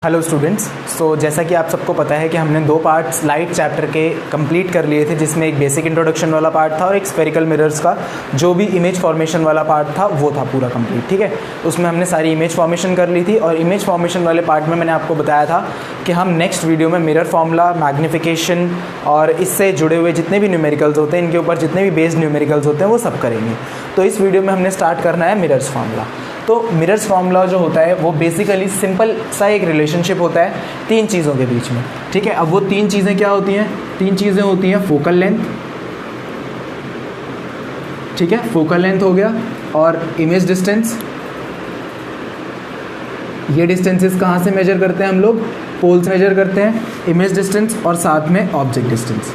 Hello students. सो जैसा कि आप सबको पता है कि हमने 2 पार्ट्स लाइट चैप्टर के कंप्लीट कर लिए थे, जिसमें एक बेसिक इंट्रोडक्शन वाला पार्ट था और एक स्फेरिकल मिरर्स का जो भी इमेज फॉर्मेशन वाला पार्ट था वो था पूरा कंप्लीट। ठीक है, उसमें हमने सारी इमेज फॉर्मेशन कर ली थी और इमेज फॉर्मेशन वाले पार्ट में मैंने आपको बताया था कि हम नेक्स्ट वीडियो में मिरर फार्मूला, मैग्नीफिकेशन और इससे जुड़े हुए जितने भी न्यूमेरिकल्स होते हैं, इनके ऊपर जितने भी बेस्ड न्यूमेरिकल्स होते हैं वो सब करेंगे। तो इस वीडियो में हमने स्टार्ट करना है मिरर्स फार्मूला। तो मिरर्स फार्मूला जो होता है वो बेसिकली सिंपल सा एक रिलेशनशिप होता है 3 चीज़ों के बीच में। ठीक है, अब वो 3 चीज़ें क्या होती हैं? 3 चीज़ें होती हैं फोकल लेंथ, ठीक है, फोकल लेंथ हो गया, और इमेज डिस्टेंस। ये डिस्टेंसेस कहाँ से मेजर करते हैं हम लोग? पोल से मेजर करते हैं इमेज डिस्टेंस, और साथ में ऑब्जेक्ट डिस्टेंस।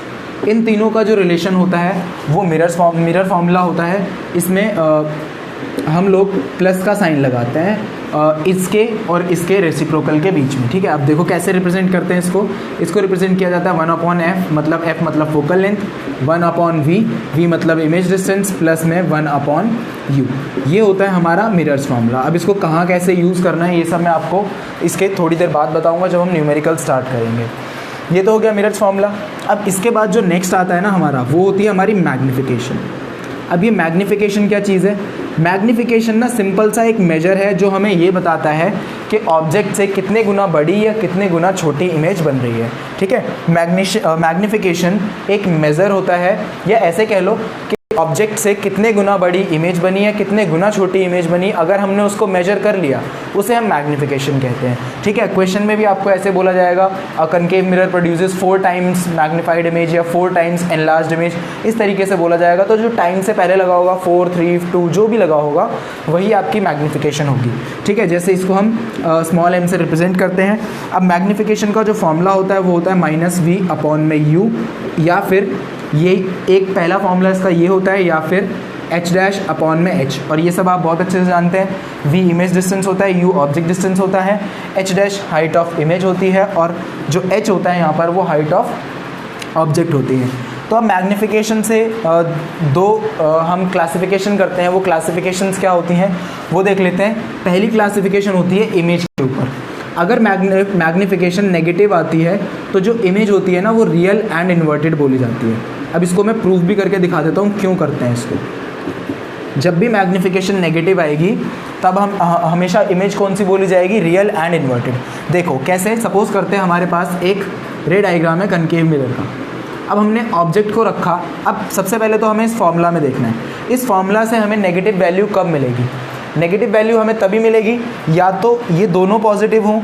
इन तीनों का जो रिलेशन होता है वो मिरर फार्मूला होता है। इसमें हम लोग प्लस का साइन लगाते हैं इसके और इसके रेसिप्रोकल के बीच में। ठीक है, अब देखो कैसे रिप्रेजेंट करते हैं इसको रिप्रेजेंट किया जाता है 1/f, मतलब f मतलब फोकल लेंथ, 1/v, v मतलब इमेज डिस्टेंस, प्लस में 1/u। ये होता है हमारा मिरर्स फार्मूला। अब इसको कहाँ कैसे यूज़ करना है ये सब मैं आपको इसके थोड़ी देर बाद बताऊँगा जब हम न्यूमेरिकल स्टार्ट करेंगे। ये तो हो गया मिरर्स फार्मूला। अब इसके बाद जो नेक्स्ट आता है ना हमारा, वो होती है हमारी मैग्नीफिकेशन। अब ये मैग्नीफिकेशन क्या चीज़ है? मैग्नीफिकेशन ना सिंपल सा एक मेजर है जो हमें ये बताता है कि ऑब्जेक्ट से कितने गुना बड़ी या कितने गुना छोटी इमेज बन रही है। ठीक है, मैग्नीफिकेशन एक मेज़र होता है, या ऐसे कह लो कि ऑब्जेक्ट से कितने गुना बड़ी इमेज बनी है, कितने गुना छोटी इमेज बनी, अगर हमने उसको मेजर कर लिया उसे हम मैग्नीफिकेशन कहते हैं। ठीक है, क्वेश्चन में भी आपको ऐसे बोला जाएगा, a concave mirror produces 4 times magnified image या 4 टाइम्स एनलार्ज्ड इमेज, इस तरीके से बोला जाएगा। तो जो टाइम से पहले लगा होगा 4, 3, 2 जो भी लगा होगा वही आपकी मैग्नीफिकेशन होगी। ठीक है, जैसे इसको हम स्मॉल m से रिप्रेजेंट करते हैं। अब मैग्नीफिकेशन का जो फॉर्मूला होता है वो होता है -v/u, या फिर ये एक पहला फॉर्मूला इसका ये होता है, या फिर h'/h, और ये सब आप बहुत अच्छे से जानते हैं। v इमेज डिस्टेंस होता है, u ऑब्जेक्ट डिस्टेंस होता है, h' हाइट ऑफ इमेज होती है, और जो h होता है यहाँ पर वो हाइट ऑफ ऑब्जेक्ट होती है। तो अब मैग्नीफिकेशन से हम क्लासिफिकेशन करते हैं। वो क्लासिफिकेशंस क्या होती हैं वो देख लेते हैं। पहली क्लासिफिकेशन होती है इमेज के ऊपर। अगर मैग्नीफिकेशन नेगेटिव आती है तो जो इमेज होती है ना वो रियल एंड इन्वर्टेड बोली जाती है। अब इसको मैं प्रूफ भी करके दिखा देता हूँ क्यों करते हैं इसको। जब भी मैग्नीफिकेशन नेगेटिव आएगी तब हम हमेशा इमेज कौन सी बोली जाएगी? Real and inverted. देखो कैसे, सपोज करते हैं हमारे पास एक रे डायग्राम है कनकेव मिरर का। अब हमने ऑब्जेक्ट को रखा। अब सबसे पहले तो हमें इस फॉर्मूला में देखना है, इस फॉर्मूला से हमें नेगेटिव वैल्यू कब मिलेगी? नेगेटिव वैल्यू हमें तभी मिलेगी या तो ये दोनों पॉजिटिव हों,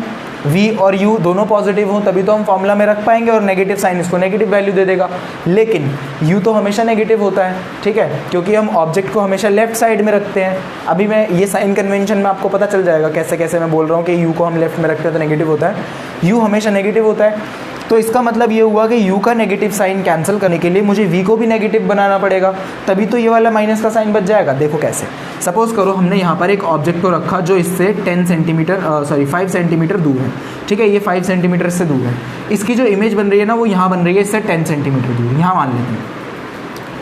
v और u दोनों पॉजिटिव हों, तभी तो हम फॉर्मूला में रख पाएंगे और नेगेटिव साइन इसको नेगेटिव वैल्यू दे देगा। लेकिन u तो हमेशा नेगेटिव होता है, ठीक है, क्योंकि हम ऑब्जेक्ट को हमेशा लेफ्ट साइड में रखते हैं। अभी मैं ये साइन कन्वेंशन में आपको पता चल जाएगा कैसे कैसे मैं बोल रहा हूँ कि u को हम लेफ्ट में रखते हैं तो नेगेटिव होता है, u हमेशा नेगेटिव होता है। तो इसका मतलब ये हुआ कि u का नेगेटिव साइन कैंसिल करने के लिए मुझे v को भी नेगेटिव बनाना पड़ेगा, तभी तो ये वाला माइनस का साइन बच जाएगा। देखो कैसे, सपोज करो हमने यहाँ पर एक ऑब्जेक्ट को रखा जो इससे 5 सेंटीमीटर दूर है। ठीक है, ये 5 सेंटीमीटर से दूर है। इसकी जो इमेज बन रही है ना वो यहाँ बन रही है इससे 10 सेंटीमीटर दूर, यहाँ मान लेते हैं।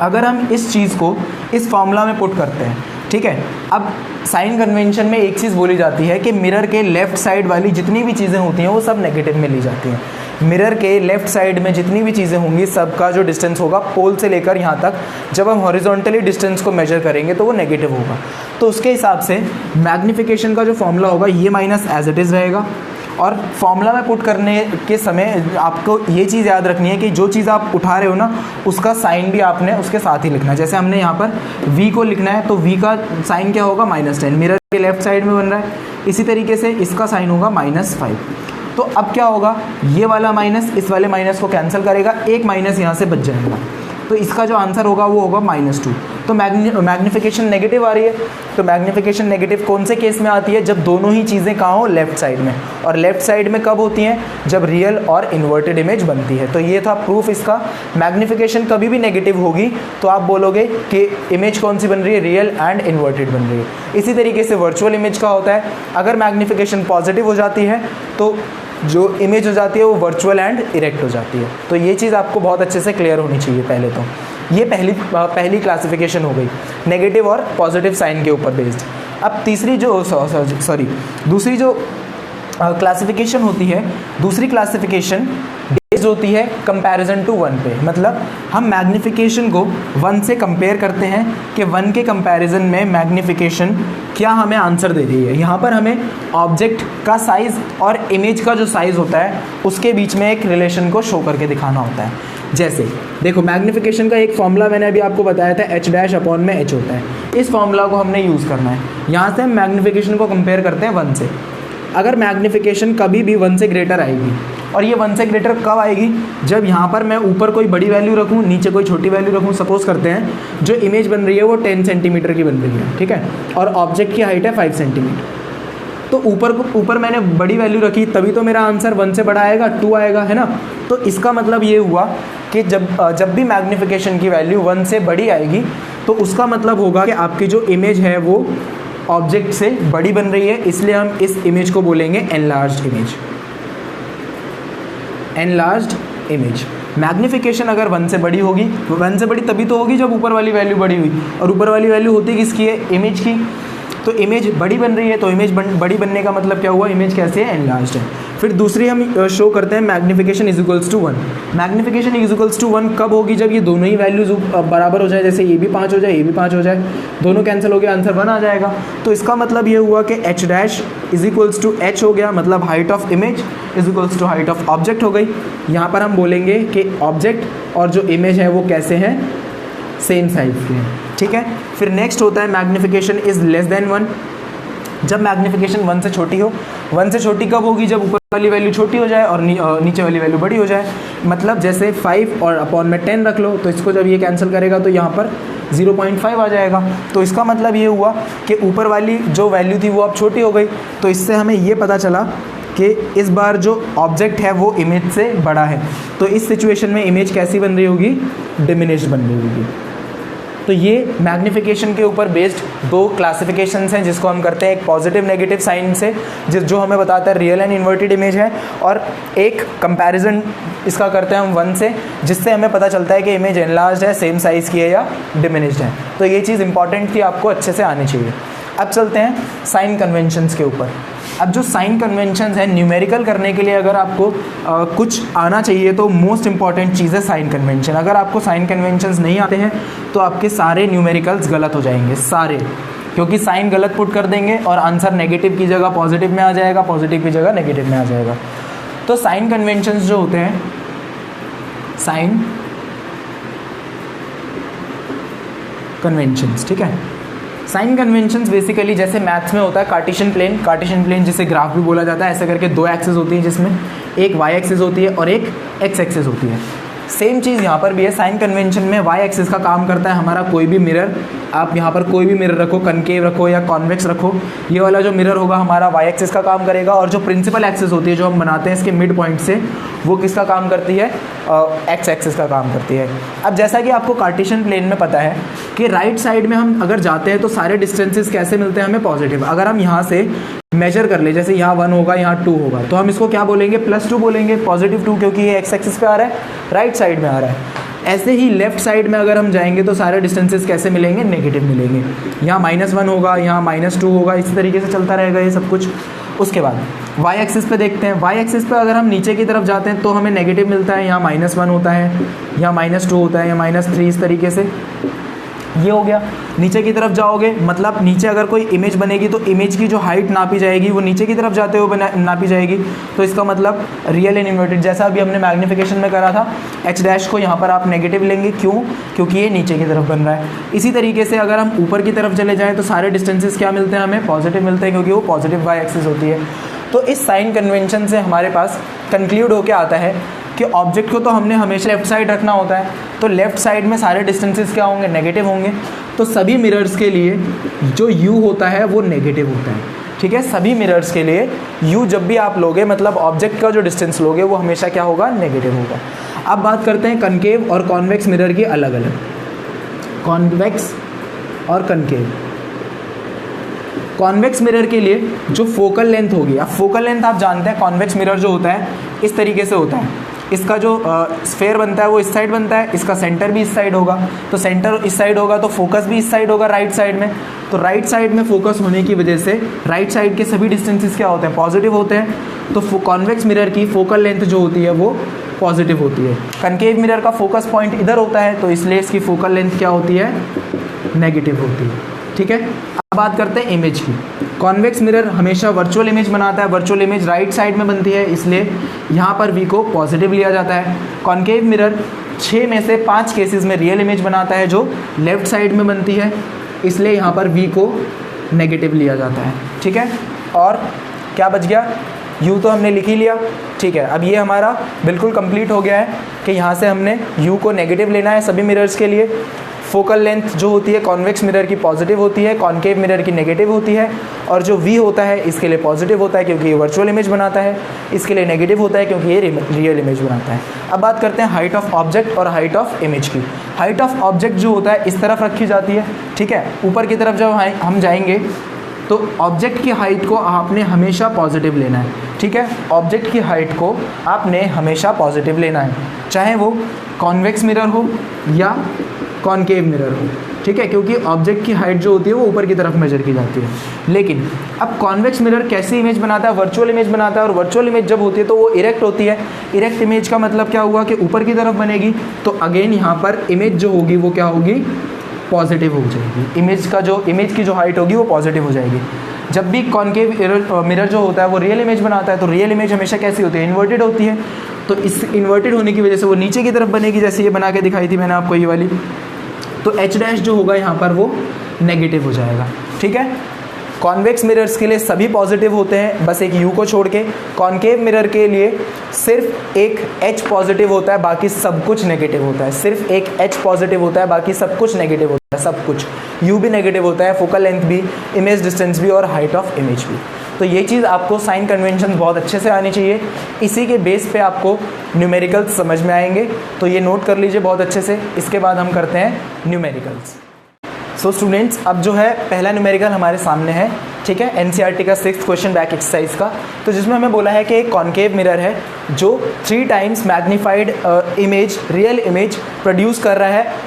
अगर हम इस चीज़ को इस फॉर्मूला में पुट करते हैं, ठीक है, अब साइन कन्वेंशन में एक चीज़ बोली जाती है कि मिरर के लेफ्ट साइड वाली जितनी भी चीज़ें होती हैं वो सब नेगेटिव में ली जाती हैं। मिरर के लेफ्ट साइड में जितनी भी चीज़ें होंगी सबका जो डिस्टेंस होगा पोल से लेकर यहाँ तक, जब हम हॉरिजॉन्टली डिस्टेंस को मेजर करेंगे तो वो नेगेटिव होगा। तो उसके हिसाब से मैग्नीफिकेशन का जो फॉर्मूला होगा ये माइनस एज इट इज़ रहेगा। और फॉर्मूला में पुट करने के समय आपको ये चीज़ याद रखनी है कि जो चीज़ आप उठा रहे हो ना उसका साइन भी आपने उसके साथ ही लिखना है। जैसे हमने यहाँ पर v को लिखना है तो v का साइन क्या होगा? -10, मिरर के लेफ्ट साइड में बन रहा है। इसी तरीके से इसका साइन होगा -5। तो अब क्या होगा, ये वाला माइनस इस वाले माइनस को कैंसिल करेगा, एक माइनस यहाँ से बच जाएगा, तो इसका जो आंसर होगा वो होगा -2। तो मैग्नीफिकेशन नेगेटिव आ रही है। तो मैग्नीफिकेशन नेगेटिव कौन से केस में आती है? जब दोनों ही चीज़ें कहाँ हो? लेफ्ट साइड में। और लेफ्ट साइड में कब होती हैं? जब रियल और इन्वर्टेड इमेज बनती है। तो ये था प्रूफ इसका। मैग्नीफिकेशन कभी भी नेगेटिव होगी तो आप बोलोगे कि इमेज कौन सी बन रही है? रियल एंड इन्वर्टेड बन रही है। इसी तरीके से वर्चुअल इमेज का होता है, अगर मैग्नीफिकेशन पॉजिटिव हो जाती है तो जो इमेज हो जाती है वो वर्चुअल एंड इरेक्ट हो जाती है। तो ये चीज़ आपको बहुत अच्छे से क्लियर होनी चाहिए। पहले तो ये पहली क्लासिफिकेशन हो गई नेगेटिव और पॉजिटिव साइन के ऊपर बेस्ड। अब दूसरी जो क्लासिफिकेशन होती है, दूसरी क्लासिफिकेशन बेस्ड होती है कंपैरिजन टू 1 पे। मतलब हम मैग्नीफिकेशन को 1 से कंपेयर करते हैं कि 1 के कंपैरिजन में मैग्नीफिकेशन क्या हमें आंसर दे रही है। यहाँ पर हमें ऑब्जेक्ट का साइज़ और इमेज का जो साइज़ होता है उसके बीच में एक रिलेशन को शो करके दिखाना होता है। जैसे देखो, मैग्नीफिकेशन का एक फॉर्मूला मैंने अभी आपको बताया था, h' अपॉन में h होता है। इस फॉर्मूला को हमने यूज़ करना है। यहाँ से हम मैग्नीफिकेशन को कंपेयर करते हैं 1 से। अगर मैग्नीफिकेशन कभी भी 1 से ग्रेटर आएगी, और ये 1 से ग्रेटर कब आएगी, जब यहाँ पर मैं ऊपर कोई बड़ी वैल्यू रखूँ, नीचे कोई छोटी वैल्यू रखूँ। सपोज करते हैं जो इमेज बन रही है वो 10 सेंटीमीटर की बन रही है, ठीक है, और ऑब्जेक्ट की हाइट है 5 सेंटीमीटर। तो ऊपर मैंने बड़ी वैल्यू रखी, तभी तो मेरा आंसर 1 से बड़ा आएगा, 2 आएगा, है ना। तो इसका मतलब ये हुआ कि जब भी मैग्नीफिकेशन की वैल्यू 1 से बड़ी आएगी तो उसका मतलब होगा कि आपकी जो इमेज है वो ऑब्जेक्ट से बड़ी बन रही है, इसलिए हम इस इमेज को बोलेंगे enlarged image. Enlarged image. Magnification अगर 1 से बड़ी होगी, 1 से बड़ी तभी तो होगी जब ऊपर वाली वैल्यू बड़ी हुई, और ऊपर वाली वैल्यू होती किसकी है, इमेज की। तो इमेज बड़ी बन रही है, तो इमेज बड़ी बनने का मतलब क्या हुआ, इमेज कैसे है, एनलार्ज्ड है। फिर दूसरी हम शो करते हैं magnification is equals to 1। Magnification is equals to 1 कब होगी, जब ये दोनों ही वैल्यूज बराबर हो जाए। जैसे ये भी 5 हो जाए, ये भी 5 हो जाए, दोनों कैंसिल हो गया, आंसर 1 आ जाएगा। तो इसका मतलब ये हुआ कि h' is equals to h हो गया, मतलब height of image is equals to height of object हो गई। यहाँ पर हम बोलेंगे कि ऑब्जेक्ट और जो इमेज है वो कैसे हैं, सेम साइज के हैं, ठीक है। फिर नेक्स्ट होता है मैग्नीफिकेशन इज लेस देन 1। जब मैग्नीफिकेशन 1 से छोटी हो, 1 से छोटी कब होगी, जब ऊपर वाली वैल्यू छोटी हो जाए और नीचे वाली वैल्यू बड़ी हो जाए। मतलब जैसे 5 और अपॉन में 10 रख लो, तो इसको जब ये कैंसिल करेगा तो यहाँ पर 0.5 आ जाएगा। तो इसका मतलब ये हुआ कि ऊपर वाली जो वैल्यू थी वो अब छोटी हो गई। तो इससे हमें ये पता चला कि इस बार जो ऑब्जेक्ट है वो इमेज से बड़ा है। तो इस सिचुएशन में इमेज कैसी बन रही होगी, डिमिनिश्ड बन रही होगी। तो ये मैग्नीफिकेशन के ऊपर बेस्ड 2 क्लासिफिकेशंस हैं, जिसको हम करते हैं एक पॉजिटिव नेगेटिव साइन से, जो हमें बताता है रियल एंड इन्वर्टेड इमेज है, और एक कंपैरिजन इसका करते हैं हम 1 से, जिससे हमें पता चलता है कि इमेज एनलार्ज्ड है, सेम साइज़ की है या डिमिनिश्ड है। तो ये चीज़ इंपॉर्टेंट थी, आपको अच्छे से आनी चाहिए। अब चलते हैं साइन कन्वेंशंस के ऊपर। अब जो साइन कन्वेंशंस हैं न्यूमेरिकल करने के लिए अगर आपको कुछ आना चाहिए तो मोस्ट इंपॉर्टेंट चीज़ है साइन कन्वेंशन। अगर आपको साइन कन्वेंशंस नहीं आते हैं तो आपके सारे न्यूमेरिकल्स गलत हो जाएंगे, सारे, क्योंकि साइन गलत पुट कर देंगे और आंसर नेगेटिव की जगह पॉजिटिव में आ जाएगा, पॉजिटिव की जगह नेगेटिव में आ जाएगा। तो साइन कन्वेंशंस जो होते हैं, साइन कन्वेंशंस, ठीक है। साइन कन्वेंशंस बेसिकली जैसे मैथ्स में होता है कार्टेशियन प्लेन जिसे ग्राफ भी बोला जाता है। ऐसे करके 2 एक्सिस होती हैं, जिसमें एक y एक्सिस होती है और एक x एक्सिस होती है। सेम चीज़ यहाँ पर भी है। साइन कन्वेंशन में y एक्सिस का काम करता है हमारा कोई भी मिरर। आप यहाँ पर कोई भी मिरर रखो, कनकेव रखो या कॉन्वेक्स रखो, ये वाला जो मिरर होगा हमारा y एक्सिस का काम करेगा। और जो प्रिंसिपल एक्सिस होती है जो हम बनाते हैं इसके मिड पॉइंट से, वो किसका काम करती है, x एक्सिस का काम करती है। अब जैसा कि आपको कार्टेशियन प्लेन में पता है कि राइट साइड में हम अगर जाते हैं तो सारे डिस्टेंसेस कैसे मिलते हैं हमें, पॉजिटिव। अगर हम यहाँ से मेजर कर ले, जैसे यहाँ 1 होगा, यहाँ 2 होगा, तो हम इसको क्या बोलेंगे, +2 बोलेंगे, पॉजिटिव 2, क्योंकि ये x एक्सिस पे आ रहा है, राइट साइड में आ रहा है। ऐसे ही लेफ्ट साइड में अगर हम जाएंगे तो सारे डिस्टेंसेस कैसे मिलेंगे, नेगेटिव मिलेंगे। यहाँ -1 होगा, यहाँ -2 होगा, इसी तरीके से चलता रहेगा ये सब कुछ। उसके बाद y एक्सिस पे देखते हैं। y एक्सिस पे अगर हम नीचे की तरफ जाते हैं तो हमें नेगेटिव मिलता है, यहाँ -1 होता है, यहाँ -2 होता है, यहाँ -3, इस तरीके से ये हो गया। नीचे की तरफ जाओगे, मतलब नीचे अगर कोई इमेज बनेगी तो इमेज की जो हाइट नापी जाएगी वो नीचे की तरफ जाते हुए नापी जाएगी। तो इसका मतलब रियल एंड इन्वर्टेड, जैसा अभी हमने मैग्नीफिकेशन में करा था, h' को यहाँ पर आप नेगेटिव लेंगे, क्यों, क्योंकि ये नीचे की तरफ बन रहा है। इसी तरीके से अगर हम ऊपर की तरफ चले जाएँ तो सारे डिस्टेंसेस क्या मिलते हैं हमें, पॉजिटिव मिलते हैं, क्योंकि वो पॉजिटिव y एक्सिस होती है। तो इस साइन कन्वेंशन से हमारे पास कंक्लूड होकर आता है कि ऑब्जेक्ट को तो हमने हमेशा लेफ्ट साइड रखना होता है, तो लेफ्ट साइड में सारे डिस्टेंसेस क्या होंगे, नेगेटिव होंगे। तो सभी मिरर्स के लिए जो u होता है वो नेगेटिव होता है, ठीक है। सभी मिरर्स के लिए u जब भी आप लोगे, मतलब ऑब्जेक्ट का जो डिस्टेंस लोगे वो हमेशा क्या होगा, नेगेटिव होगा। अब बात करते हैं कनकेव और कॉन्वेक्स मिरर की अलग अलग। कॉन्वेक्स और कनकेव। कॉन्वेक्स मिरर के लिए जो फोकल लेंथ होगी, अब फोकल लेंथ आप जानते हैं, कॉन्वेक्स मिरर जो होता है इस तरीके से होता है। इसका जो स्फेयर बनता है वो इस साइड बनता है, इसका सेंटर भी इस साइड होगा, तो सेंटर इस साइड होगा तो फोकस भी इस साइड होगा, राइट साइड में। तो राइट साइड में फोकस होने की वजह से राइट साइड के सभी डिस्टेंसेस क्या होते हैं, पॉजिटिव होते हैं। तो कॉन्वेक्स मिरर की फोकल लेंथ जो होती है वो पॉजिटिव होती है। कनकेव मिरर का फोकस पॉइंट इधर होता है, तो इसलिए इसकी फोकल लेंथ क्या होती है, नेगेटिव होती है। ठीक है, अब बात करते हैं इमेज की। कॉन्वेक्स मिरर हमेशा वर्चुअल इमेज बनाता है, वर्चुअल इमेज राइट साइड में बनती है, इसलिए यहाँ पर v को पॉजिटिव लिया जाता है। कॉन्केव मिरर 6 में से 5 केसेस में रियल इमेज बनाता है जो लेफ्ट साइड में बनती है, इसलिए यहाँ पर v को नेगेटिव लिया जाता है। ठीक है, और क्या बच गया, u तो हमने लिख ही लिया। ठीक है, अब ये हमारा बिल्कुल कंप्लीट हो गया है कि यहाँ से हमने u को नेगेटिव लेना है सभी मिरर्स के लिए। फोकल लेंथ जो होती है कॉन्वेक्स मिरर की पॉजिटिव होती है, कॉन्केव मिरर की नेगेटिव होती है, और जो v होता है इसके लिए पॉजिटिव होता है क्योंकि ये वर्चुअल इमेज बनाता है, इसके लिए नेगेटिव होता है क्योंकि ये रियल इमेज बनाता है। अब बात करते हैं हाइट ऑफ ऑब्जेक्ट और हाइट ऑफ इमेज की। हाइट ऑफ ऑब्जेक्ट जो होता है इस तरफ रखी जाती है। ठीक है, ऊपर की तरफ जब हम जाएंगे तो ऑब्जेक्ट की हाइट को आपने हमेशा पॉजिटिव लेना है। ठीक है, ऑब्जेक्ट की हाइट को आपने हमेशा पॉजिटिव लेना है, चाहे वो कॉन्वेक्स मिरर हो या कॉनकेव मिरर हो। ठीक है, क्योंकि ऑब्जेक्ट की हाइट जो होती है वो ऊपर की तरफ मेजर की जाती है। लेकिन अब कॉन्वेक्स मिरर कैसी इमेज बनाता है, वर्चुअल इमेज बनाता है, और वर्चुअल इमेज जब होती है तो वो इरेक्ट होती है। इरेक्ट इमेज का मतलब क्या हुआ कि ऊपर की तरफ बनेगी, तो अगेन यहाँ पर इमेज जो होगी वो क्या होगी, पॉजिटिव हो जाएगी। इमेज की जो हाइट होगी वो पॉजिटिव हो जाएगी। जब भी कॉनकेव मिरर जो होता है वो रियल इमेज बनाता है, तो रियल इमेज हमेशा कैसी होती है, इन्वर्टेड होती है। तो इस इन्वर्टेड होने की वजह से वो नीचे की तरफ बनेगी, जैसे ये बना के दिखाई थी मैंने आपको ये वाली। तो एच डैश जो होगा यहाँ पर वो नेगेटिव हो जाएगा। ठीक है, कॉन्वेक्स मिरर्स के लिए सभी पॉजिटिव होते हैं बस एक यू को छोड़ के। कॉनकेव मिरर के लिए सिर्फ एक एच पॉजिटिव होता है, बाकी सब कुछ नेगेटिव होता है। सिर्फ एक एच पॉजिटिव होता है, बाकी सब कुछ नेगेटिव होता है। सब कुछ यू भी नेगेटिव होता है, फोकल लेंथ भी, इमेज डिस्टेंस भी और हाइट ऑफ इमेज भी। तो ये चीज़ आपको साइन कन्वेंशन बहुत अच्छे से आनी चाहिए, इसी के बेस पे आपको न्यूमेरिकल्स समझ में आएंगे। तो ये नोट कर लीजिए बहुत अच्छे से। इसके बाद हम करते हैं न्यूमेरिकल्स। सो स्टूडेंट्स, अब जो है पहला न्यूमेरिकल हमारे सामने है। ठीक है, एनसीईआरटी का 6th क्वेश्चन बैक एक्सरसाइज का, तो जिसमें हमें बोला है कि एक कॉनकेव मिरर है जो 3 times magnified image, real image produce कर रहा है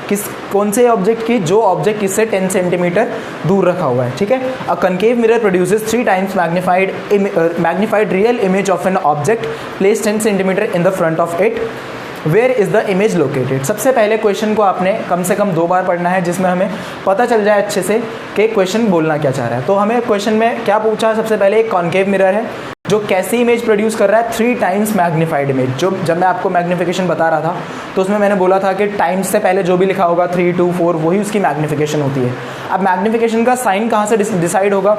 कौन से ऑब्जेक्ट की, जो ऑब्जेक्ट इससे 10 सेंटीमीटर दूर रखा हुआ है। ठीक है, a concave mirror produces 3 times magnified real image of an object placed 10 centimetre in the front of it. Where is the image located. सबसे पहले क्वेश्चन को आपने कम से कम 2 बार पढ़ना है, जिसमें हमें पता चल जाए अच्छे से कि क्वेश्चन बोलना क्या चाह रहा है। तो हमें क्वेश्चन में क्या पूछा, सबसे पहले एक कॉनकेव मिरर है जो कैसी इमेज प्रोड्यूस कर रहा है, 3 टाइम्स मैग्नीफाइड इमेज। जब मैं आपको मैग्नीफिकेशन बता रहा था तो उसमें मैंने बोला था कि टाइम्स से पहले जो भी लिखा होगा 3, 2, 4 वही उसकी मैग्नीफिकेशन होती है। अब मैग्नीफिकेशन का साइन कहाँ से डिसाइड होगा,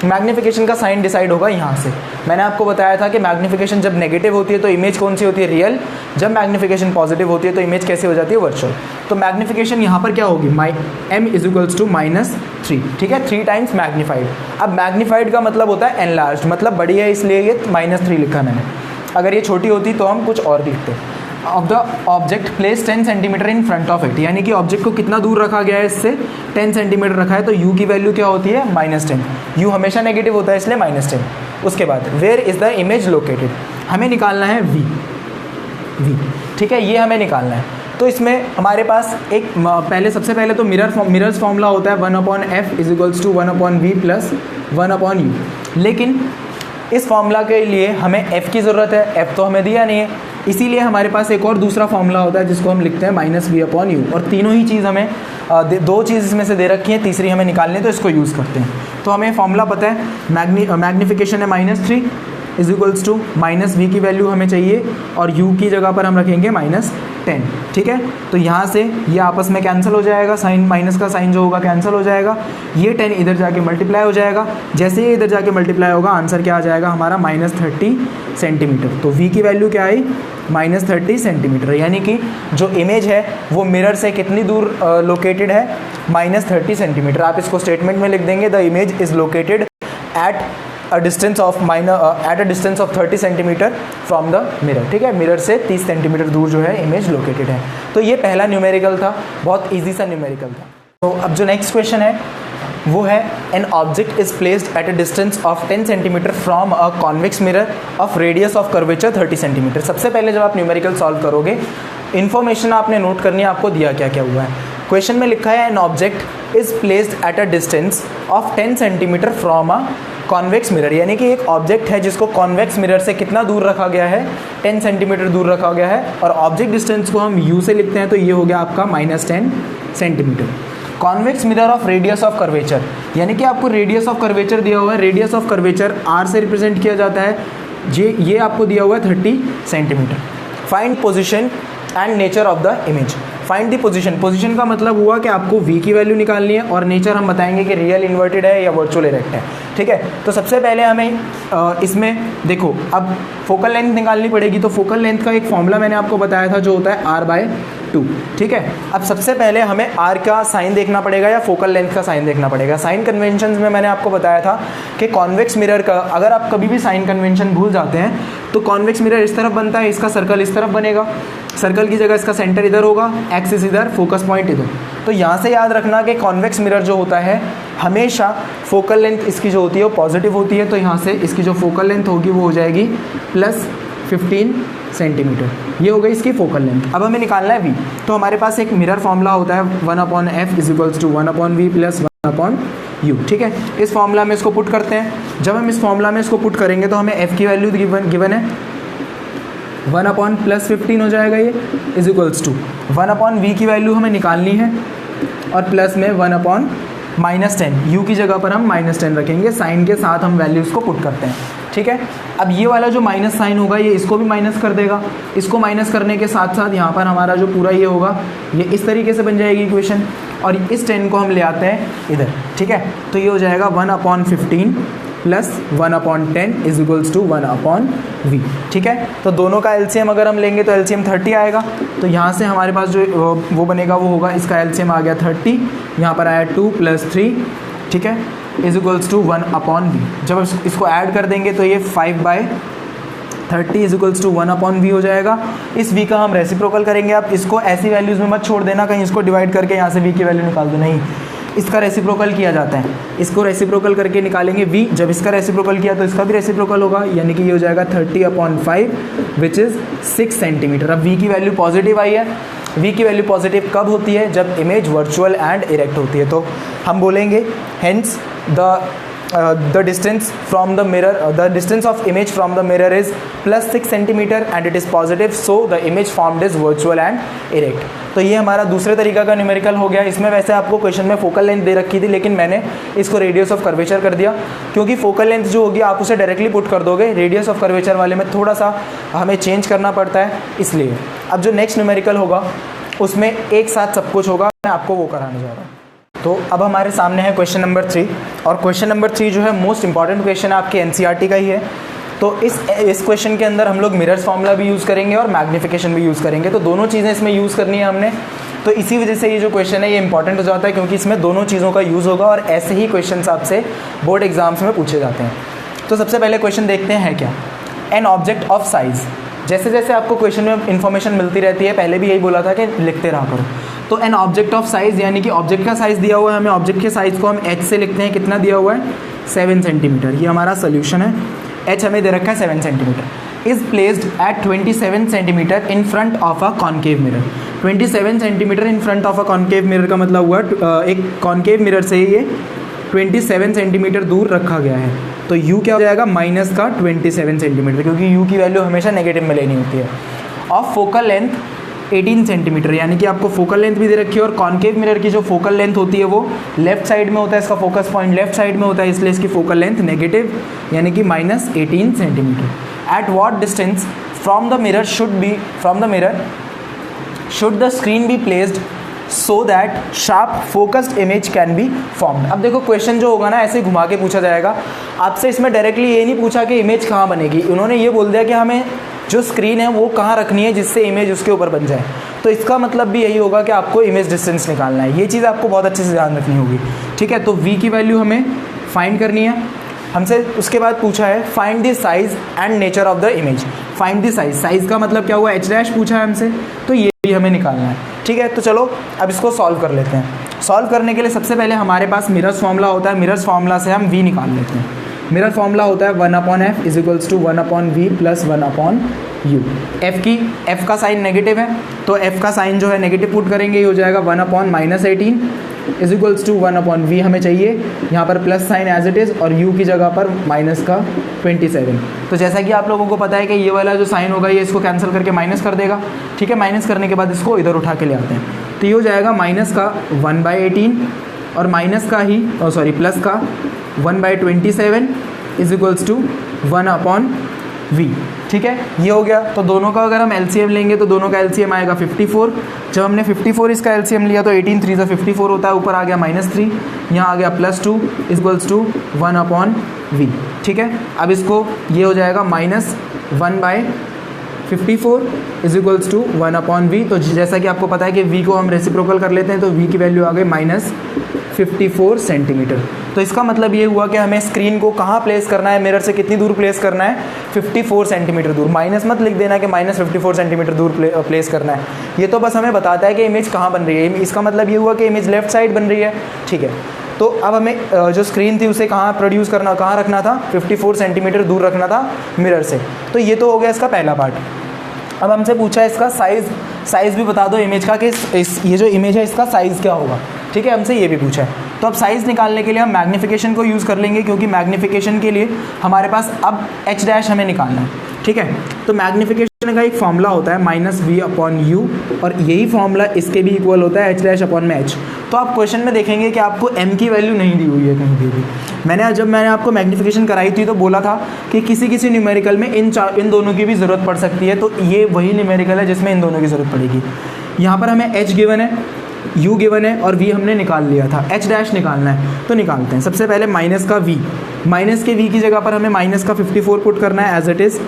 मैग्नीफिकेशन का साइन डिसाइड होगा यहाँ से। मैंने आपको बताया था कि मैग्नीफिकेशन जब नेगेटिव होती है तो इमेज कौन सी होती है, रियल। जब मैग्नीफिकेशन पॉजिटिव होती है तो इमेज कैसी हो जाती है, वर्चुअल। तो मैग्नीफिकेशन यहाँ पर क्या होगी, m इज इक्वल्स टू -3। ठीक है, 3 टाइम्स मैग्नीफाइड। अब मैग्नीफाइड का मतलब होता है एनलार्ज, मतलब बड़ी है, इसलिए ये -3 लिखा मैंने। अगर ये छोटी होती तो हम कुछ और लिखते। Of the object place 10 centimetre in front of it, यानी कि ऑब्जेक्ट को कितना दूर रखा गया है, इससे 10 सेंटीमीटर रखा है, तो u की वैल्यू क्या होती है, -10। u हमेशा नेगेटिव होता है इसलिए -10। उसके बाद where is the image located, हमें निकालना है v। ठीक है, ये हमें निकालना है। तो इसमें हमारे पास एक पहले सबसे पहले तो मिरर्स फॉर्मूला होता है 1/f is equals to 1/v plus 1/u। लेकिन इस फॉर्मूला के लिए हमें f की ज़रूरत है, f तो हमें दिया नहीं है, इसीलिए हमारे पास एक और दूसरा फॉर्मूला होता है जिसको हम लिखते हैं -v/u। और तीनों ही चीज़ हमें 2 चीज़ इसमें से दे रखी है, तीसरी हमें निकालनी है, तो इसको यूज़ करते हैं। तो हमें फॉर्मूला पता है, मैग्नीफिकेशन है -3 इज इक्वल्स टू -v की वैल्यू हमें चाहिए, और u की जगह पर हम रखेंगे -10। ठीक है, तो यहाँ से ये आपस में कैंसिल हो जाएगा, साइन माइनस का साइन जो होगा कैंसिल हो जाएगा, ये 10 इधर जाके मल्टीप्लाई हो जाएगा। जैसे ही इधर जाके मल्टीप्लाई होगा आंसर क्या आ जाएगा हमारा, -30 सेंटीमीटर। तो v की वैल्यू क्या आई, -30 सेंटीमीटर, यानी कि जो इमेज है वो मिरर से कितनी दूर लोकेटेड है, -30 सेंटीमीटर। आप इसको स्टेटमेंट में लिख देंगे, the image is located at a distance of 30 centimetre from the mirror. ठीक है, मिरर से 30 सेंटीमीटर दूर जो है इमेज लोकेटेड है। तो ये पहला न्यूमेरिकल था, बहुत इजी सा न्यूमेरिकल था। तो अब जो नेक्स्ट क्वेश्चन है वो है, an object is placed at a distance of 10 centimetre from a convex mirror of radius of curvature 30 centimetre. सबसे पहले जब आप न्यूमेरिकल सॉल्व करोगे, इन्फॉर्मेशन आपने नोट करनी है, आपको दिया क्या क्या हुआ है। क्वेश्चन में लिखा है an object is placed at a distance of 10 centimetre from a convex mirror, यानी कि एक ऑब्जेक्ट है जिसको कॉन्वेक्स मिरर से कितना दूर रखा गया है, 10 सेंटीमीटर दूर रखा गया है, और ऑब्जेक्ट डिस्टेंस को हम u से लिखते हैं, तो ये हो गया आपका -10 centimetre. Convex mirror of radius of curvature, यानी कि आपको रेडियस ऑफ कर्वेचर दिया हुआ है, रेडियस ऑफ कर्वेचर r से रिप्रेजेंट किया जाता है, ये आपको दिया हुआ है 30 centimetre. Find position and nature of the image. Find the position, position का मतलब हुआ कि आपको v की वैल्यू निकालनी है, और नेचर हम बताएंगे कि रियल इन्वर्टेड है या वर्चुअल इरेक्ट है। ठीक है, तो सबसे पहले हमें इसमें देखो, अब फोकल लेंथ निकालनी पड़ेगी, तो फोकल लेंथ का एक फॉर्मूला मैंने आपको बताया था जो होता है r/2। ठीक है, अब सबसे पहले हमें r का साइन देखना पड़ेगा या फोकल लेंथ का साइन देखना पड़ेगा। साइन कन्वेंशन में मैंने आपको बताया था कि कॉन्वेक्स मिरर का अगर आप कभी भी साइन कन्वेंशन भूल जाते हैं तो कॉन्वेक्स मिरर इस तरफ बनता है, इसका सर्कल इस तरफ बनेगा, सर्कल की जगह इसका सेंटर इधर होगा, एक्सिस इधर, फोकस पॉइंट इधर। तो यहाँ से याद रखना कि कॉन्वेक्स मिरर जो होता है हमेशा फोकल लेंथ इसकी जो होती है वो पॉजिटिव होती है, तो यहाँ से इसकी जो फोकल लेंथ होगी वो हो जाएगी +15 सेंटीमीटर। ये हो गई इसकी फोकल लेंथ। अब हमें निकालना है v, तो हमारे पास एक मिरर फॉर्मूला होता है 1/f = 1/v + 1/u। ठीक है, इस फॉर्मूला में इसको पुट करते हैं। जब हम इस फॉर्मूला में इसको पुट करेंगे तो हमें f की वैल्यू गिवन है 1/+15 हो जाएगा, ये = 1/v की वैल्यू हमें निकालनी है, और प्लस में 1/-10, u की जगह पर हम -10 रखेंगे, साइन के साथ हम वैल्यूज़ को पुट करते हैं। ठीक है, अब ये वाला जो माइनस साइन होगा ये इसको भी माइनस कर देगा, इसको माइनस करने के साथ साथ यहाँ पर हमारा जो पूरा ये होगा ये इस तरीके से बन जाएगी इक्वेशन, और इस 10 को हम ले आते हैं इधर। ठीक है, तो ये हो जाएगा 1/15 + 1/10 = 1/v। ठीक है, तो दोनों का एलसीएम अगर हम लेंगे तो एलसीएम 30 आएगा, तो यहाँ से हमारे पास जो वो बनेगा वो होगा, इसका एलसीएम आ गया 30, यहाँ पर आया 2 + 3, ठीक है, = 1/v। जब इसको ऐड कर देंगे तो ये 5/30 = 1/v हो जाएगा। इस v का हम रेसिप्रोकल करेंगे। आप इसको ऐसी वैल्यूज़ में मत छोड़ देना कहीं इसको डिवाइड करके यहाँ से v की वैल्यू निकाल दो, नहीं, इसका रेसिप्रोकल किया जाता है, इसको रेसिप्रोकल करके निकालेंगे v। जब इसका रेसिप्रोकल किया तो इसका भी रेसिप्रोकल होगा, यानी कि ये हो जाएगा 30/5 विच इज़ 6 सेंटीमीटर। अब v की वैल्यू पॉजिटिव आई है। v की वैल्यू पॉजिटिव कब होती है? जब इमेज वर्चुअल एंड इरेक्ट होती है। तो हम बोलेंगे hence the distance from the mirror, the distance of image from the mirror is +6 centimeter and it is positive, so the image formed is virtual and erect। तो ये हमारा दूसरे तरीका का न्यूमेरिकल हो गया। इसमें वैसे आपको क्वेश्चन में फोकल लेंथ दे रखी थी, लेकिन मैंने इसको रेडियस ऑफ कर्वेचर कर दिया, क्योंकि फोकल लेंथ जो होगी आप उसे डायरेक्टली पुट कर दोगे, रेडियस ऑफ कर्वेचर वाले में थोड़ा सा हमें चेंज करना पड़ता है, इसलिए। अब जो नेक्स्ट न्यूमेरिकल होगा उसमें एक साथ सब कुछ होगा, मैं आपको वो कराने जा रहा हूँ। तो अब हमारे सामने है क्वेश्चन नंबर 3, और क्वेश्चन नंबर 3 जो है मोस्ट इंपॉर्टेंट क्वेश्चन आपके एनसीईआरटी का ही है। तो इस क्वेश्चन के अंदर हम लोग मिरर्स फार्मूला भी यूज़ करेंगे और मैग्निफिकेशन भी यूज़ करेंगे, तो दोनों चीज़ें इसमें यूज़ करनी है हमने। तो इसी वजह से ये जो क्वेश्चन है ये इंपॉर्टेंट हो जाता है, क्योंकि इसमें दोनों चीज़ों का यूज़ होगा, और ऐसे ही क्वेश्चन आपसे बोर्ड एग्जाम्स में पूछे जाते हैं। तो सबसे पहले क्वेश्चन देखते हैं क्या, एन ऑब्जेक्ट ऑफ साइज़। जैसे जैसे आपको क्वेश्चन में इन्फॉर्मेशन मिलती रहती है, पहले भी यही बोला था कि लिखते रहा करो। तो एन ऑब्जेक्ट ऑफ साइज़, यानी कि ऑब्जेक्ट का साइज़ दिया हुआ है हमें, ऑब्जेक्ट के साइज़ को हम h से लिखते हैं, कितना दिया हुआ है 7 सेंटीमीटर। ये हमारा सोल्यूशन है, h हमें दे रखा है 7 centimetre. Is placed at 27 centimetre in front of a concave mirror. 27 centimetre in front of a concave mirror का मतलब हुआ एक कॉन्केव मिरर से ये 27 सेंटीमीटर दूर रखा गया है। तो u क्या हो जाएगा -27 सेंटीमीटर, क्योंकि u की वैल्यू हमेशा नेगेटिव में लेनी होती है। ऑफ फोकल लेंथ 18 सेंटीमीटर, यानी कि आपको फोकल लेंथ भी दे रखी है, और कॉन्केव मिरर की जो फोकल लेंथ होती है वो लेफ्ट साइड में होता है, इसका फोकस पॉइंट लेफ्ट साइड में होता है, इसलिए इसकी फोकल लेंथ नेगेटिव यानी कि -18 centimetre. At what distance from the mirror should the screen be placed so that sharp focused image can be formed. अब देखो क्वेश्चन जो होगा ना ऐसे घुमा के पूछा जाएगा आपसे, इसमें डायरेक्टली ये नहीं पूछा कि इमेज कहाँ बनेगी, उन्होंने ये बोल दिया कि हमें जो स्क्रीन है वो कहाँ रखनी है जिससे इमेज उसके ऊपर बन जाए। तो इसका मतलब भी यही होगा कि आपको इमेज डिस्टेंस निकालना है, ये चीज़ आपको बहुत अच्छे से ध्यान रखनी होगी। ठीक है, तो v की वैल्यू हमें फाइंड करनी है हमसे। उसके बाद पूछा है find the size and nature of the image. Find the size, size का मतलब क्या हुआ, h' पूछा है हमसे, तो ये भी हमें निकालना है। ठीक है, तो चलो अब इसको सॉल्व कर लेते हैं। सॉल्व करने के लिए सबसे पहले हमारे पास मिरर्स फार्मूला होता है, मिरर्स फार्मूला से हम v निकाल लेते हैं। मिरर फॉर्मूला होता है 1/f is equals to 1/v plus 1/u। F का साइन नेगेटिव है तो एफ का साइन जो है नेगेटिव पुट करेंगे, ये हो जाएगा 1/-18 इज इक्वल्स टू 1/v हमें चाहिए, यहाँ पर plus sign as it is और u की जगह पर माइनस का 27। तो जैसा कि आप लोगों को पता है कि ये वाला जो साइन होगा ये इसको कैंसिल करके माइनस कर देगा, ठीक है। माइनस करने के बाद इसको इधर उठा के ले आते हैं, तो ये हो जाएगा माइनस का 1/18 और माइनस का ही प्लस का 1/27 इज इक्वल्स टू 1/v, ठीक है। ये हो गया। तो दोनों का अगर हम एलसीएम लेंगे तो दोनों का एलसीएम आएगा 54। जब हमने 54 इसका एलसीएम लिया तो 18 3 से 54 होता है, ऊपर आ गया -3, यहाँ आ गया +2 इक्वल्स टू 1/v, ठीक है। अब इसको ये हो जाएगा -1/54 इज इक्वल्स टू 1/v। तो जैसा कि आपको पता है कि v को हम रेसिप्रोकल कर लेते हैं तो v की वैल्यू आ गई -54 सेंटीमीटर। तो इसका मतलब ये हुआ कि हमें स्क्रीन को कहाँ प्लेस करना है, मिरर से कितनी दूर प्लेस करना है, 54 सेंटीमीटर दूर। माइनस मत लिख देना कि -54 सेंटीमीटर दूर प्लेस करना है, ये तो बस हमें बताता है कि इमेज कहाँ बन रही है। इसका मतलब ये हुआ कि इमेज लेफ्ट साइड बन रही है, ठीक है। तो अब हमें जो स्क्रीन थी उसे कहाँ कहाँ रखना था, 54 सेंटीमीटर दूर रखना था मिरर से। तो ये तो हो गया इसका पहला पार्ट। अब हमसे पूछा है इसका साइज़ भी बता दो इमेज का कि ये जो इमेज है इसका साइज़ क्या होगा, ठीक है, हमसे ये भी पूछा है। तो अब साइज़ निकालने के लिए हम मैग्नीफिकेशन को यूज़ कर लेंगे, क्योंकि मैग्नीफिकेशन के लिए हमारे पास अब h' हमें निकालना है, ठीक है। तो मैग्नीफिकेशन का एक फॉर्मूला होता है -v/u और यही फॉर्मूला इसके भी इक्वल होता है h'/h। तो आप क्वेश्चन में देखेंगे कि आपको m की वैल्यू नहीं दी हुई है कहीं भी। जब मैंने आपको मैग्नीफिकेशन कराई थी तो बोला था कि किसी न्यूमेरिकल में इन दोनों की भी ज़रूरत पड़ सकती है, तो ये वही न्यूमेरिकल है जिसमें इन दोनों की ज़रूरत पड़ेगी। यहाँ पर हमें h गिवन है, u गिवन है और v हमने निकाल लिया था, h' निकालना है। तो निकालते हैं। सबसे पहले माइनस का v, माइनस के v की जगह पर हमें माइनस का 54 पुट करना है एज इट इज़,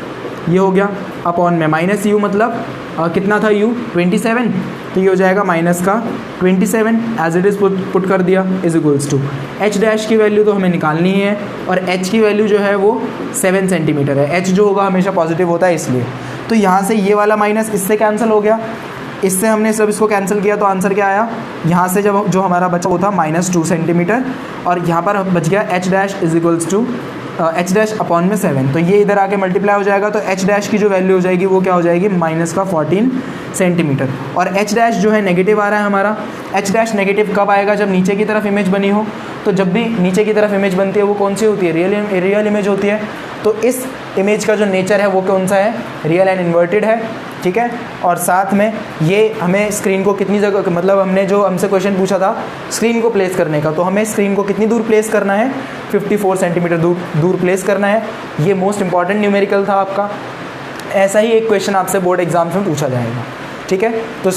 ये हो गया अपॉन में -u मतलब कितना था u 27, तो ये हो जाएगा माइनस का 27 एज इट इज़ पुट कर दिया इज इक्वल्स टू h' की वैल्यू तो हमें निकालनी ही है और h की वैल्यू जो है वो 7 सेंटीमीटर है। h जो होगा हमेशा पॉजिटिव होता है इसलिए। तो यहाँ से ये वाला माइनस इससे कैंसिल हो गया, इससे हमने सब इसको कैंसिल किया तो आंसर क्या आया, यहाँ से जब जो हमारा बचा वो था -2 सेंटीमीटर और यहाँ पर बच गया h' is equals to h' upon में 7। तो ये इधर आके मल्टीप्लाई हो जाएगा तो h' की जो वैल्यू हो जाएगी वो क्या हो जाएगी -14 सेंटीमीटर। और h' जो है नेगेटिव आ रहा है हमारा। h' नेगेटिव कब आएगा, जब नीचे की तरफ इमेज बनी हो। तो जब भी नीचे की तरफ इमेज बनती है वो कौन सी होती है, रियल इमेज होती है। तो इस इमेज का जो नेचर है वो कौन सा है, रियल एंड इन्वर्टेड है, ठीक है। और साथ में ये हमें स्क्रीन को कितनी जगह, मतलब हमने जो हमसे क्वेश्चन पूछा था स्क्रीन को प्लेस करने का, तो हमें स्क्रीन को कितनी दूर प्लेस करना है, 54 सेंटीमीटर दूर प्लेस करना है। ये मोस्ट इंपॉर्टेंट न्यूमेरिकल था आपका। ऐसा ही एक क्वेश्चन आपसे बोर्ड एग्जाम्स में पूछा जाएगा, ठीक है। तो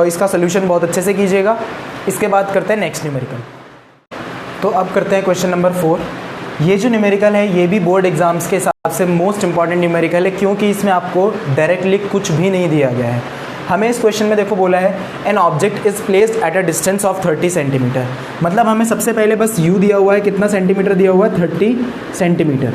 इसका सोल्यूशन बहुत अच्छे से कीजिएगा। इसके बाद करते हैं नेक्स्ट न्यूमेरिकल। तो अब करते हैं क्वेश्चन नंबर 4। ये जो न्यूमेरिकल है ये भी बोर्ड एग्जाम्स के हिसाब से मोस्ट इंपॉर्टेंट न्यूमेरिकल है, क्योंकि इसमें आपको डायरेक्टली कुछ भी नहीं दिया गया है। हमें इस क्वेश्चन में देखो बोला है an object is placed at a distance of 30 centimetre. मतलब हमें सबसे पहले बस u दिया हुआ है, कितना सेंटीमीटर दिया हुआ है, 30 सेंटीमीटर,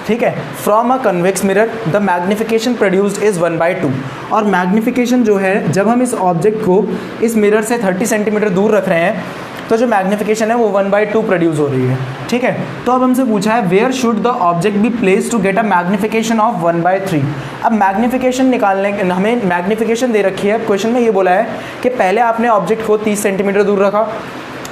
ठीक है। From a convex mirror the magnification produced is 1/2। और मैग्नीफिकेशन जो है, जब हम इस ऑब्जेक्ट को इस मिरर से 30 सेंटीमीटर दूर रख रहे हैं तो जो मैग्नीफिकेशन है वो 1/2 प्रोड्यूस हो रही है, ठीक है। तो अब हमसे पूछा है where should the object be place to get a magnification of 1/3। अब मैग्नीफिकेशन निकालने, हमें मैग्नीफिकेशन दे रखी है। क्वेश्चन में ये बोला है कि पहले आपने ऑब्जेक्ट को 30 सेंटीमीटर दूर रखा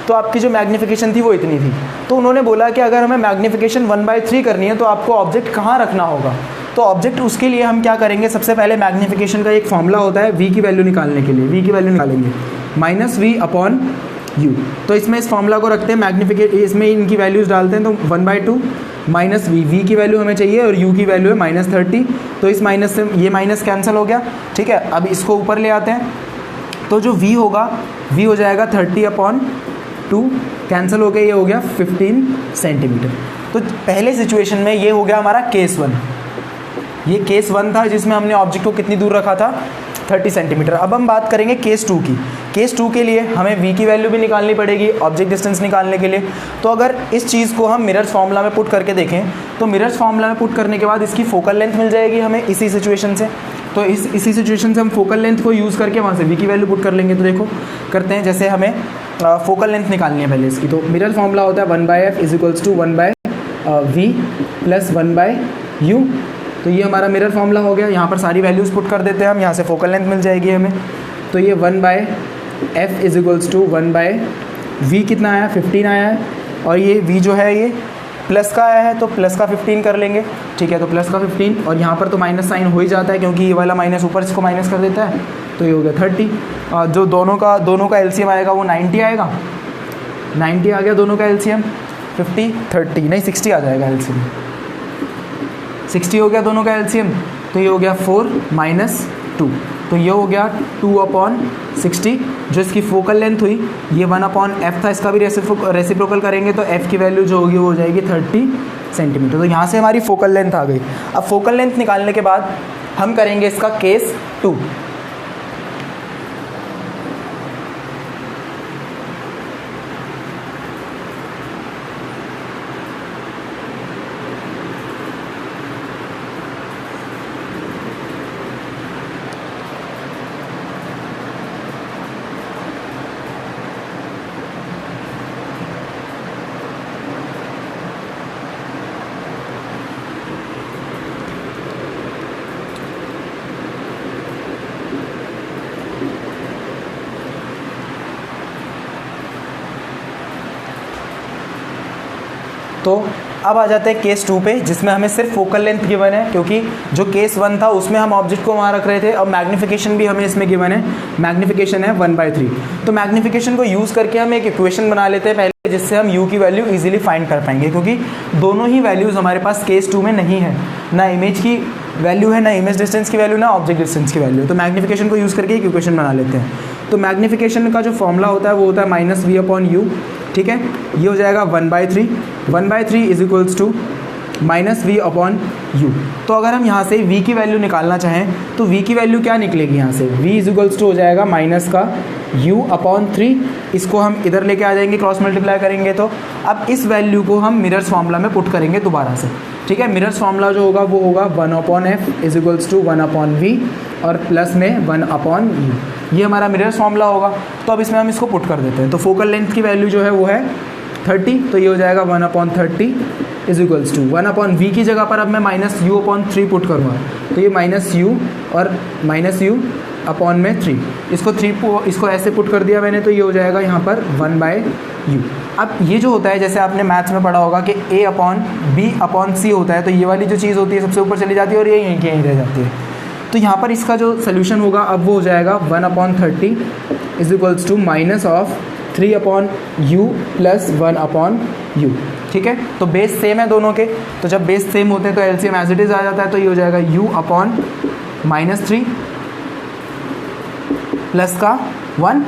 तो आपकी जो मैग्नीफिकेशन थी वो इतनी थी। तो उन्होंने बोला कि अगर हमें मैग्नीफिकेशन 1/3 करनी है तो आपको ऑब्जेक्ट कहाँ रखना होगा। तो ऑब्जेक्ट उसके लिए हम क्या करेंगे, सबसे पहले मैग्नीफिकेशन का एक फॉर्मूला होता है v की वैल्यू निकालने के लिए। v की वैल्यू निकालेंगे -v/u। तो इसमें इस फॉर्मूला को रखते हैं, इसमें इनकी वैल्यूज़ डालते हैं तो 1/2 -v की वैल्यू हमें चाहिए और u की वैल्यू है -30। तो इस माइनस से ये माइनस कैंसिल हो गया, ठीक है। अब इसको ऊपर ले आते हैं तो जो v होगा, v हो जाएगा 30/2, कैंसिल हो गया, ये हो गया 15 सेंटीमीटर। तो पहले सिचुएशन में ये हो गया हमारा केस 1। ये केस 1 था जिसमें हमने ऑब्जेक्ट को कितनी दूर रखा था, 30 सेंटीमीटर। अब हम बात करेंगे केस 2 की। केस 2 के लिए हमें v की वैल्यू भी निकालनी पड़ेगी ऑब्जेक्ट डिस्टेंस निकालने के लिए। तो अगर इस चीज़ को हम मिरर्स फार्मूला में पुट करके देखें तो मिरर्स फार्मूला में पुट करने के बाद इसकी फोकल लेंथ मिल जाएगी हमें इसी सिचुएशन से। तो इसी सिचुएशन से हम फोकल लेंथ को यूज़ करके वहाँ से v की वैल्यू पुट कर लेंगे। तो देखो करते हैं, जैसे हमें फोकल लेंथ निकालनी है पहले इसकी। तो मिरर फार्मूला होता है 1/f is equals to 1/2 v plus 1/u। तो ये हमारा मिरर फॉर्मूला हो गया। यहाँ पर सारी वैल्यूज़ पुट कर देते हैं हम, यहाँ से फोकल लेंथ मिल जाएगी हमें। तो ये 1/f is equals to 1/v कितना आया 15 आया है, और ये v जो है ये प्लस का आया है तो प्लस का 15 कर लेंगे, ठीक है। तो प्लस का 15 और यहाँ पर तो माइनस साइन हो ही जाता है क्योंकि ये वाला माइनस ऊपर इसको माइनस कर देता है, तो ये हो गया 30। और जो दोनों का एलसीएम आएगा वो 90 आएगा, 90 आ गया दोनों का एलसीएम। 50 30 नहीं 60 आ जाएगा एलसीएम, 60 हो गया दोनों का एलसीएम। तो ये हो गया 4 माइनस 2, तो ये हो गया 2/60। जो इसकी फोकल लेंथ हुई ये 1/f था, इसका भी रेसिप्रोकल करेंगे तो f की वैल्यू जो होगी वो हो जाएगी 30 सेंटीमीटर। तो यहाँ से हमारी फोकल लेंथ आ गई। अब फोकल लेंथ निकालने के बाद हम करेंगे इसका केस 2। तो अब आ जाते हैं केस 2 पे, जिसमें हमें सिर्फ फोकल लेंथ गिवन है, क्योंकि जो केस 1 था उसमें हम ऑब्जेक्ट को वहाँ रख रहे थे। अब मैग्नीफिकेशन भी हमें इसमें गिवन है, मैग्नीफिकेशन है 1/3। तो मैग्नीफिकेशन को यूज़ करके हम एक इक्वेशन बना लेते हैं पहले, जिससे हम u की वैल्यू इजीली फाइंड कर पाएंगे, क्योंकि दोनों ही वैल्यूज़ हमारे पास केस 2 में नहीं है, ना इमेज की वैल्यू है, ना इमेज डिस्टेंस की वैल्यू, ना ऑब्जेक्ट डिस्टेंस की वैल्यू। तो मैग्नीफिकेशन को यूज़ करके एक इक्वेशन बना लेते हैं। तो मैग्नीफिकेशन का जो फॉर्मूला होता है वो होता है -v/u, ठीक है। ये हो जाएगा 1/3, 1/3 इज इक्वल्स टू -v/u। तो अगर हम यहाँ से v की वैल्यू निकालना चाहें तो v की वैल्यू क्या निकलेगी यहाँ से, v इज इक्वल्स टू हो जाएगा माइनस का u/3। इसको हम इधर लेके आ जाएंगे, क्रॉस मल्टीप्लाई करेंगे। तो अब इस वैल्यू को हम मिरर्स फार्मूला में पुट करेंगे दोबारा से, ठीक है। मिरर्स फार्मूला जो होगा वो होगा 1/f is equals to 1/v और प्लस में 1/u। ये हमारा मिरर्स फार्मूला होगा। तो अब इसमें हम इसको पुट कर देते हैं। तो फोकल लेंथ की वैल्यू जो है वो है 30, तो ये हो जाएगा 1/30 इज इक्वल्स टू 1/v की जगह पर अब मैं -u/3 पुट करूँगा, तो ये -u और -u/3, इसको ऐसे पुट कर दिया मैंने, तो ये हो जाएगा यहाँ पर 1/u। अब ये जो होता है, जैसे आपने मैथ्स में पढ़ा होगा कि a/b/c होता है, तो ये वाली जो चीज़ होती है सबसे ऊपर चली जाती है और ये यहीं की यहीं रह जाती है। तो यहाँ पर इसका जो सोल्यूशन होगा अब वो हो जाएगा 1/30 is equals to -3/u plus 1/u, ठीक है। तो बेस सेम है दोनों के, तो जब बेस सेम होते हैं तो एलसीएम एज इट इज आ जाता है। तो ये हो जाएगा u/-3 प्लस का 1,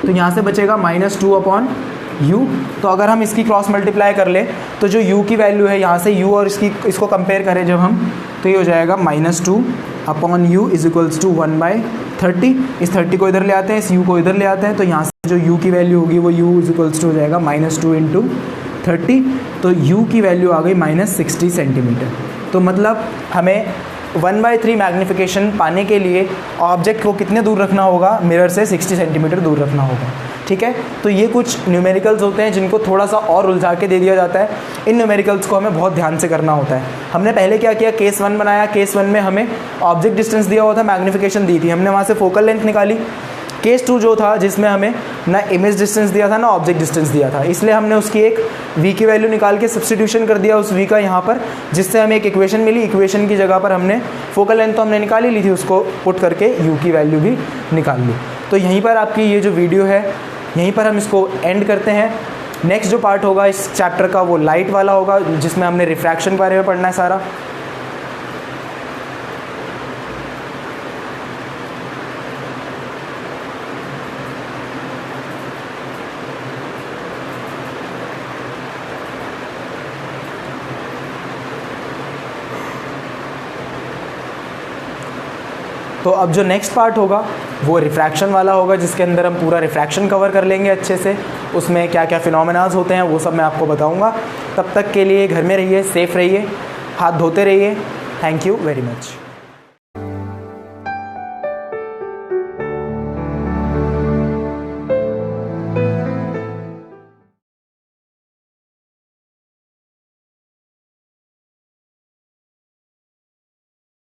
तो यहाँ से बचेगा -2/u। तो अगर हम इसकी क्रॉस मल्टीप्लाई कर ले तो जो u की वैल्यू है यहाँ से u और इसको कंपेयर करें जब हम, तो ये हो जाएगा -2/u इज इक्वल्स टू 1/30। इस 30 को इधर ले आते हैं, इस u को इधर ले आते हैं, तो यहाँ से जो u की वैल्यू होगी वो u इज इक्वल्स टू हो जाएगा -2 × 30। तो u की वैल्यू आ गई -60 सेंटीमीटर। तो मतलब हमें 1/3 मैग्नीफिकेशन पाने के लिए ऑब्जेक्ट को कितने दूर रखना होगा, मिरर से 60 सेंटीमीटर दूर रखना होगा, ठीक है। तो ये कुछ न्यूमेरिकल्स होते हैं जिनको थोड़ा सा और उलझा के दे दिया जाता है। इन न्यूमेरिकल्स को हमें बहुत ध्यान से करना होता है। हमने पहले क्या किया, केस 1 बनाया। केस 1 में हमें ऑब्जेक्ट डिस्टेंस दिया हुआ था, मैग्नीफिकेशन दी थी, हमने वहाँ से फोकल लेंथ निकाली। केस 2 जो था, जिसमें हमें ना इमेज डिस्टेंस दिया था ना ऑब्जेक्ट डिस्टेंस दिया था, इसलिए हमने उसकी एक v की वैल्यू निकाल के सब्स्टिट्यूशन कर दिया उस v का यहाँ पर, जिससे हमें एक इक्वेशन मिली। इक्वेशन की जगह पर हमने फोकल लेंथ तो हमने निकाल ही ली थी, उसको पुट करके u की वैल्यू भी निकाल ली। तो यहीं पर आपकी ये जो वीडियो है, यहीं पर हम इसको एंड करते हैं। नेक्स्ट जो पार्ट होगा इस चैप्टर का वो लाइट वाला होगा, जिसमें हमने रिफ्रैक्शन के बारे में पढ़ना है सारा। तो अब जो नेक्स्ट पार्ट होगा वो रिफ्रैक्शन वाला होगा, जिसके अंदर हम पूरा रिफ्रैक्शन कवर कर लेंगे अच्छे से। उसमें क्या क्या फिनोमेनाज होते हैं वो सब मैं आपको बताऊंगा। तब तक के लिए घर में रहिए, सेफ़ रहिए, हाथ धोते रहिए। Thank you very much.